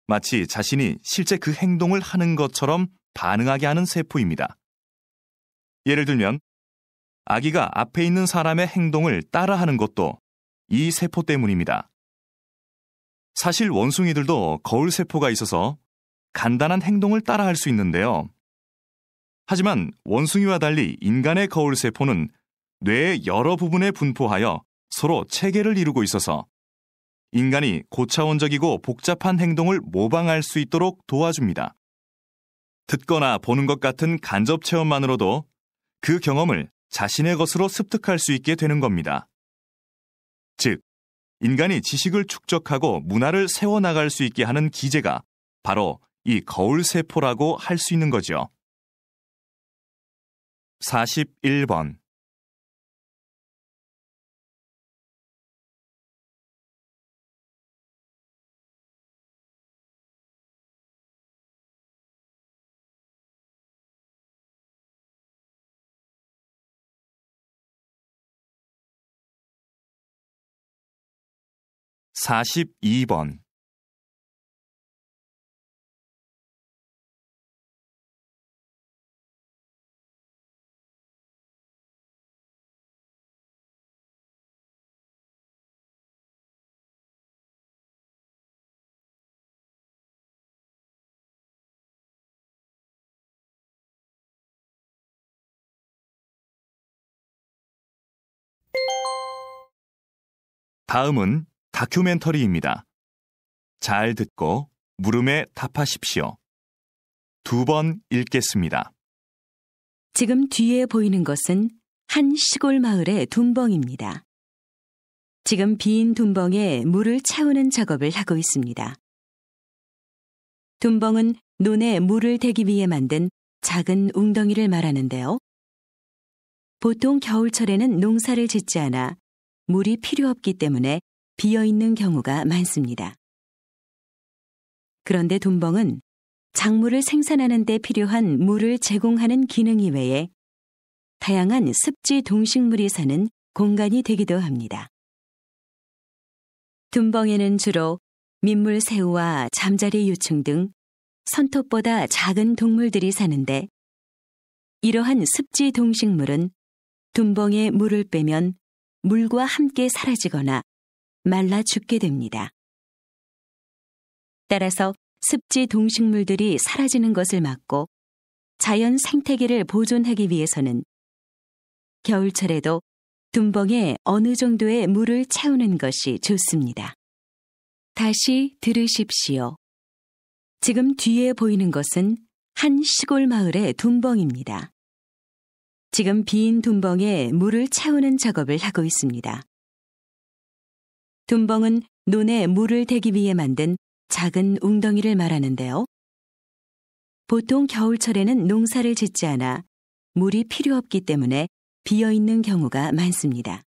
마치 자신이 실제 그 행동을 하는 것처럼 반응하게 하는 세포입니다. 예를 들면 아기가 앞에 있는 사람의 행동을 따라하는 것도 이 세포 때문입니다. 사실 원숭이들도 거울세포가 있어서 간단한 행동을 따라할 수 있는데요. 하지만 원숭이와 달리 인간의 거울세포는 뇌의 여러 부분에 분포하여 서로 체계를 이루고 있어서 인간이 고차원적이고 복잡한 행동을 모방할 수 있도록 도와줍니다. 듣거나 보는 것 같은 간접 체험만으로도 그 경험을 자신의 것으로 습득할 수 있게 되는 겁니다. 즉, 인간이 지식을 축적하고 문화를 세워나갈 수 있게 하는 기제가 바로 이 거울세포라고 할 수 있는 거죠. 41번. (42번) 다음은 다큐멘터리입니다. 잘 듣고 물음에 답하십시오. 2번 읽겠습니다.
지금 뒤에 보이는 것은 한 시골 마을의 둔벙입니다. 지금 빈 둔벙에 물을 채우는 작업을 하고 있습니다. 둔벙은 논에 물을 대기 위해 만든 작은 웅덩이를 말하는데요. 보통 겨울철에는 농사를 짓지 않아 물이 필요 없기 때문에 비어있는 경우가 많습니다. 그런데 둔벙은 작물을 생산하는 데 필요한 물을 제공하는 기능 이외에 다양한 습지 동식물이 사는 공간이 되기도 합니다. 둔벙에는 주로 민물새우와 잠자리 유충 등 손톱보다 작은 동물들이 사는데 이러한 습지 동식물은 둔벙에 물을 빼면 물과 함께 사라지거나 말라 죽게 됩니다. 따라서 습지 동식물들이 사라지는 것을 막고 자연 생태계를 보존하기 위해서는 겨울철에도 둔벙에 어느 정도의 물을 채우는 것이 좋습니다. 다시 들으십시오. 지금 뒤에 보이는 것은 한 시골 마을의 둔벙입니다. 지금 빈 둔벙에 물을 채우는 작업을 하고 있습니다. 둔벙은 논에 물을 대기 위해 만든 작은 웅덩이를 말하는데요. 보통 겨울철에는 농사를 짓지 않아 물이 필요 없기 때문에 비어있는 경우가 많습니다.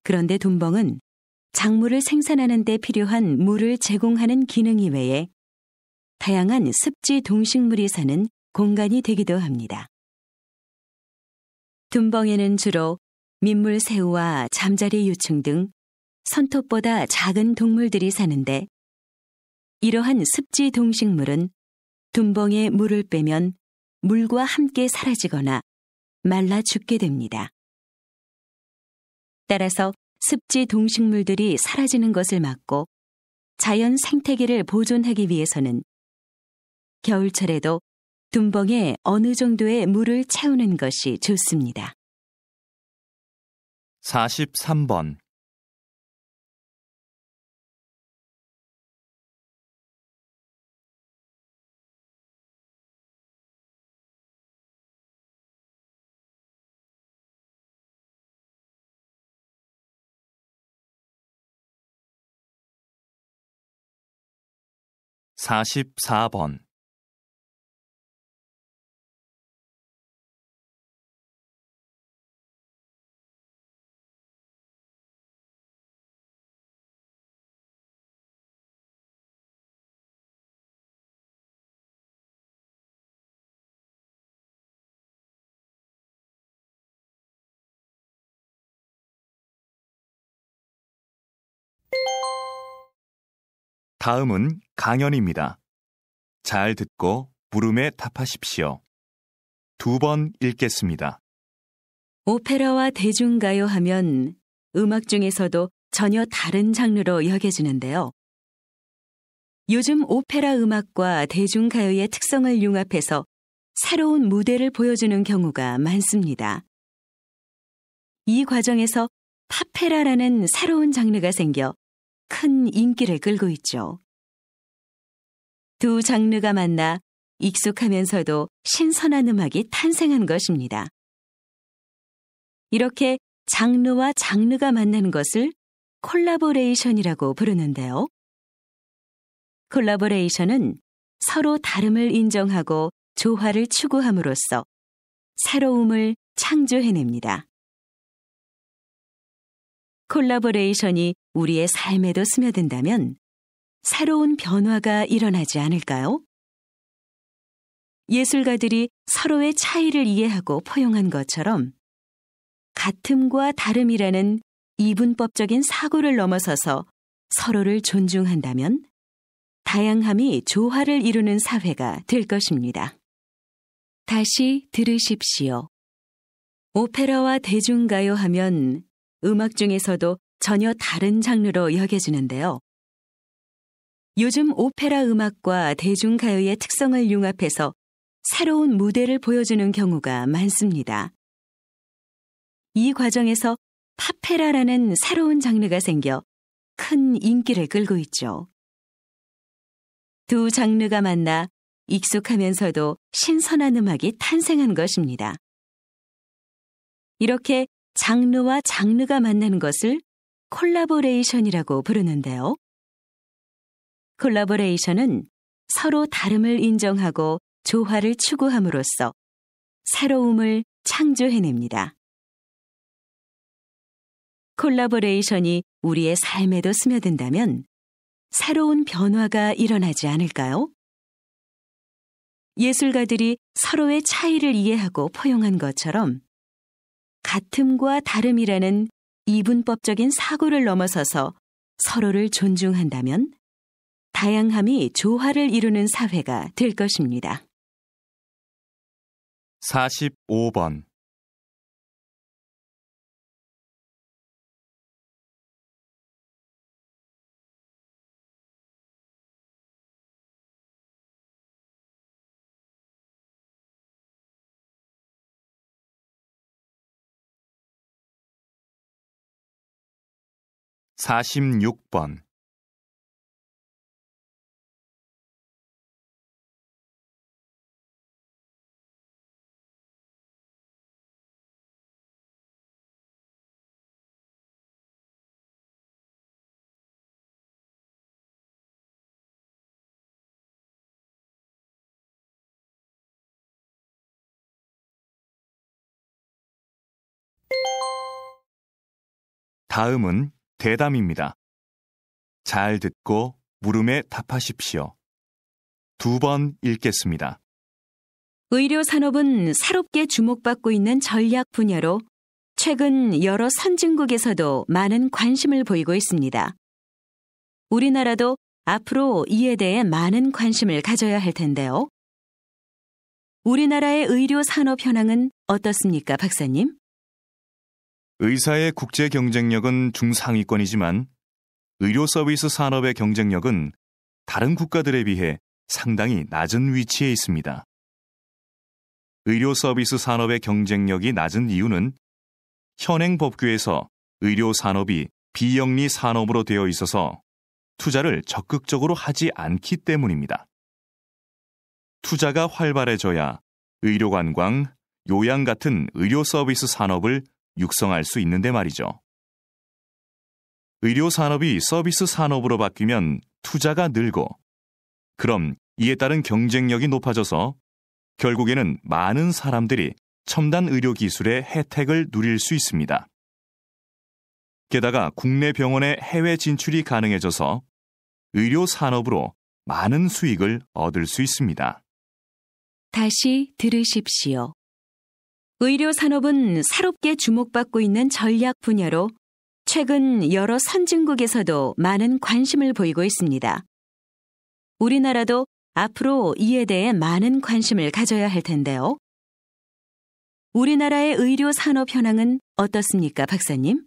그런데 둔벙은 작물을 생산하는 데 필요한 물을 제공하는 기능 이외에 다양한 습지 동식물이 사는 공간이 되기도 합니다. 둔벙에는 주로 민물새우와 잠자리 유충 등 손톱보다 작은 동물들이 사는데, 이러한 습지 동식물은 둔벙에 물을 빼면 물과 함께 사라지거나 말라 죽게 됩니다. 따라서 습지 동식물들이 사라지는 것을 막고 자연 생태계를 보존하기 위해서는 겨울철에도 둔벙에 어느 정도의 물을 채우는 것이 좋습니다.
43번. 44번. '다음은 강연입니다. 잘 듣고 물음에 답하십시오. 2번 읽겠습니다.
오페라와 대중가요 하면 음악 중에서도 전혀 다른 장르로 여겨지는데요. 요즘 오페라 음악과 대중가요의 특성을 융합해서 새로운 무대를 보여주는 경우가 많습니다. 이 과정에서 파페라라는 새로운 장르가 생겨 큰 인기를 끌고 있죠. 두 장르가 만나 익숙하면서도 신선한 음악이 탄생한 것입니다. 이렇게 장르와 장르가 만나는 것을 콜라보레이션이라고 부르는데요. 콜라보레이션은 서로 다름을 인정하고 조화를 추구함으로써 새로움을 창조해냅니다. 콜라보레이션이 우리의 삶에도 스며든다면 새로운 변화가 일어나지 않을까요? 예술가들이 서로의 차이를 이해하고 포용한 것처럼 같음과 다름이라는 이분법적인 사고를 넘어서서 서로를 존중한다면 다양함이 조화를 이루는 사회가 될 것입니다. 다시 들으십시오. 오페라와 대중가요 하면 음악 중에서도 전혀 다른 장르로 여겨지는데요. 요즘 오페라 음악과 대중가요의 특성을 융합해서 새로운 무대를 보여주는 경우가 많습니다. 이 과정에서 파페라라는 새로운 장르가 생겨 큰 인기를 끌고 있죠. 두 장르가 만나 익숙하면서도 신선한 음악이 탄생한 것입니다. 이렇게 장르와 장르가 만나는 것을 콜라보레이션이라고 부르는데요. 콜라보레이션은 서로 다름을 인정하고 조화를 추구함으로써 새로움을 창조해냅니다. 콜라보레이션이 우리의 삶에도 스며든다면 새로운 변화가 일어나지 않을까요? 예술가들이 서로의 차이를 이해하고 포용한 것처럼 같음과 다름이라는 이분법적인 사고를 넘어서서 서로를 존중한다면 다양함이 조화를 이루는 사회가 될 것입니다.
45번. 46번. '다음은 대담입니다. 잘 듣고 물음에 답하십시오. 2번 읽겠습니다.
의료 산업은 새롭게 주목받고 있는 전략 분야로 최근 여러 선진국에서도 많은 관심을 보이고 있습니다. 우리나라도 앞으로 이에 대해 많은 관심을 가져야 할 텐데요. 우리나라의 의료 산업 현황은 어떻습니까, 박사님?
의사의 국제 경쟁력은 중상위권이지만 의료 서비스 산업의 경쟁력은 다른 국가들에 비해 상당히 낮은 위치에 있습니다. 의료 서비스 산업의 경쟁력이 낮은 이유는 현행 법규에서 의료 산업이 비영리 산업으로 되어 있어서 투자를 적극적으로 하지 않기 때문입니다. 투자가 활발해져야 의료관광, 요양 같은 의료 서비스 산업을 육성할 수 있는데 말이죠. 의료 산업이 서비스 산업으로 바뀌면 투자가 늘고, 그럼 이에 따른 경쟁력이 높아져서 결국에는 많은 사람들이 첨단 의료 기술의 혜택을 누릴 수 있습니다. 게다가 국내 병원의 해외 진출이 가능해져서 의료 산업으로 많은 수익을 얻을 수 있습니다.
다시 들으십시오. 의료 산업은 새롭게 주목받고 있는 전략 분야로 최근 여러 선진국에서도 많은 관심을 보이고 있습니다. 우리나라도 앞으로 이에 대해 많은 관심을 가져야 할 텐데요. 우리나라의 의료 산업 현황은 어떻습니까, 박사님?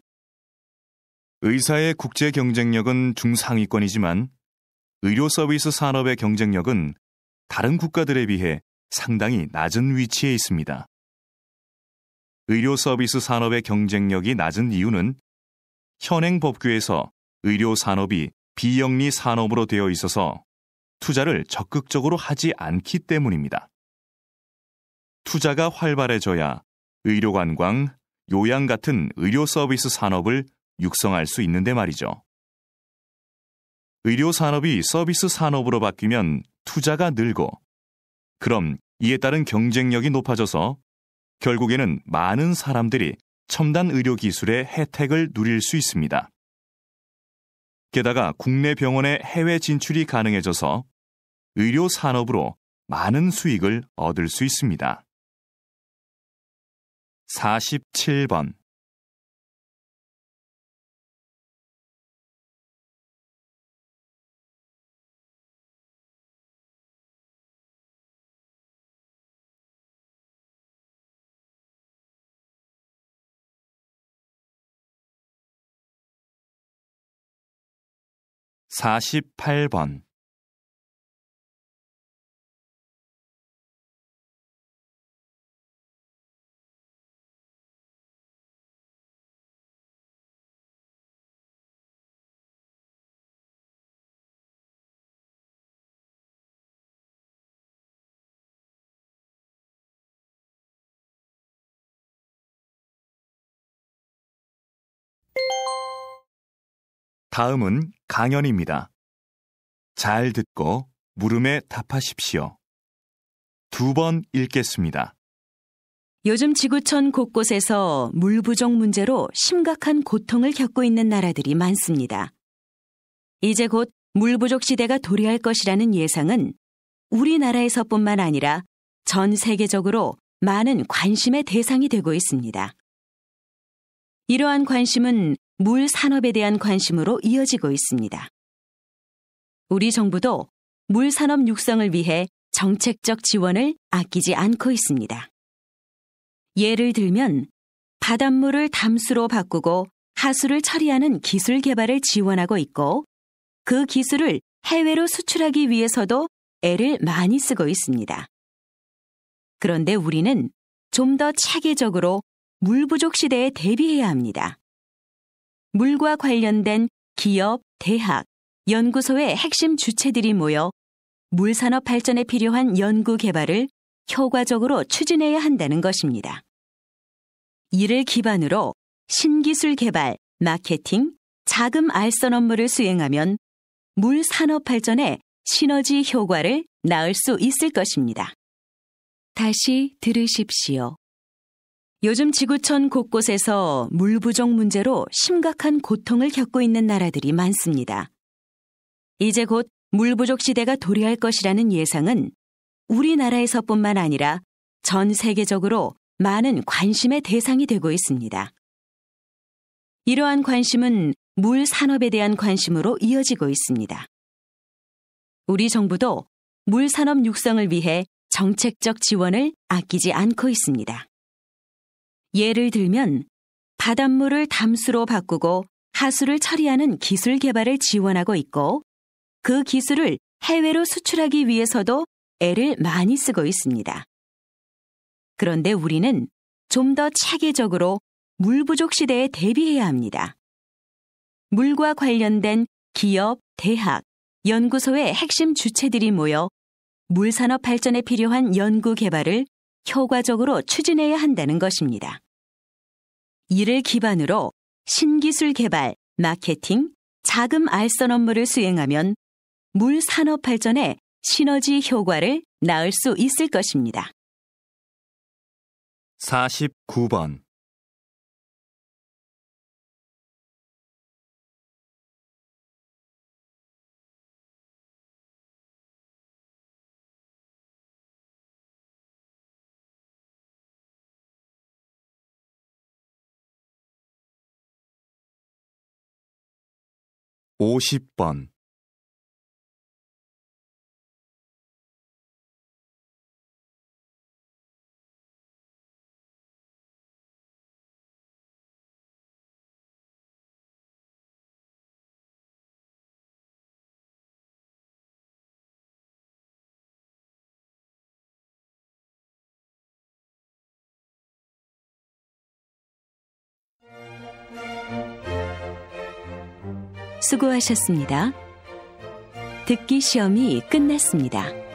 의사의 국제 경쟁력은 중상위권이지만 의료 서비스 산업의 경쟁력은 다른 국가들에 비해 상당히 낮은 위치에 있습니다. 의료 서비스 산업의 경쟁력이 낮은 이유는 현행 법규에서 의료 산업이 비영리 산업으로 되어 있어서 투자를 적극적으로 하지 않기 때문입니다. 투자가 활발해져야 의료관광, 요양 같은 의료 서비스 산업을 육성할 수 있는데 말이죠. 의료 산업이 서비스 산업으로 바뀌면 투자가 늘고, 그럼 이에 따른 경쟁력이 높아져서 결국에는 많은 사람들이 첨단 의료 기술의 혜택을 누릴 수 있습니다. 게다가 국내 병원의 해외 진출이 가능해져서 의료 산업으로 많은 수익을 얻을 수 있습니다. 47번. (48번) 다음은 강연입니다. 잘 듣고 물음에 답하십시오. 2번 읽겠습니다.
요즘 지구촌 곳곳에서 물 부족 문제로 심각한 고통을 겪고 있는 나라들이 많습니다. 이제 곧 물 부족 시대가 도래할 것이라는 예상은 우리나라에서뿐만 아니라 전 세계적으로 많은 관심의 대상이 되고 있습니다. 이러한 관심은 물 산업에 대한 관심으로 이어지고 있습니다. 우리 정부도 물 산업 육성을 위해 정책적 지원을 아끼지 않고 있습니다. 예를 들면 바닷물을 담수로 바꾸고 하수를 처리하는 기술 개발을 지원하고 있고, 그 기술을 해외로 수출하기 위해서도 애를 많이 쓰고 있습니다. 그런데 우리는 좀 더 체계적으로 물 부족 시대에 대비해야 합니다. 물과 관련된 기업, 대학, 연구소의 핵심 주체들이 모여 물 산업 발전에 필요한 연구 개발을 효과적으로 추진해야 한다는 것입니다. 이를 기반으로 신기술 개발, 마케팅, 자금 알선 업무를 수행하면 물 산업 발전에 시너지 효과를 낳을 수 있을 것입니다. 다시 들으십시오. 요즘 지구촌 곳곳에서 물 부족 문제로 심각한 고통을 겪고 있는 나라들이 많습니다. 이제 곧 물 부족 시대가 도래할 것이라는 예상은 우리나라에서뿐만 아니라 전 세계적으로 많은 관심의 대상이 되고 있습니다. 이러한 관심은 물 산업에 대한 관심으로 이어지고 있습니다. 우리 정부도 물 산업 육성을 위해 정책적 지원을 아끼지 않고 있습니다. 예를 들면 바닷물을 담수로 바꾸고 하수를 처리하는 기술 개발을 지원하고 있고, 그 기술을 해외로 수출하기 위해서도 애를 많이 쓰고 있습니다. 그런데 우리는 좀 더 체계적으로 물 부족 시대에 대비해야 합니다. 물과 관련된 기업, 대학, 연구소의 핵심 주체들이 모여 물 산업 발전에 필요한 연구 개발을 효과적으로 추진해야 한다는 것입니다. 이를 기반으로 신기술 개발, 마케팅, 자금 알선 업무를 수행하면 물 산업 발전에 시너지 효과를 낳을 수 있을 것입니다.
49번. (50번)
수고하셨습니다. 듣기 시험이 끝났습니다.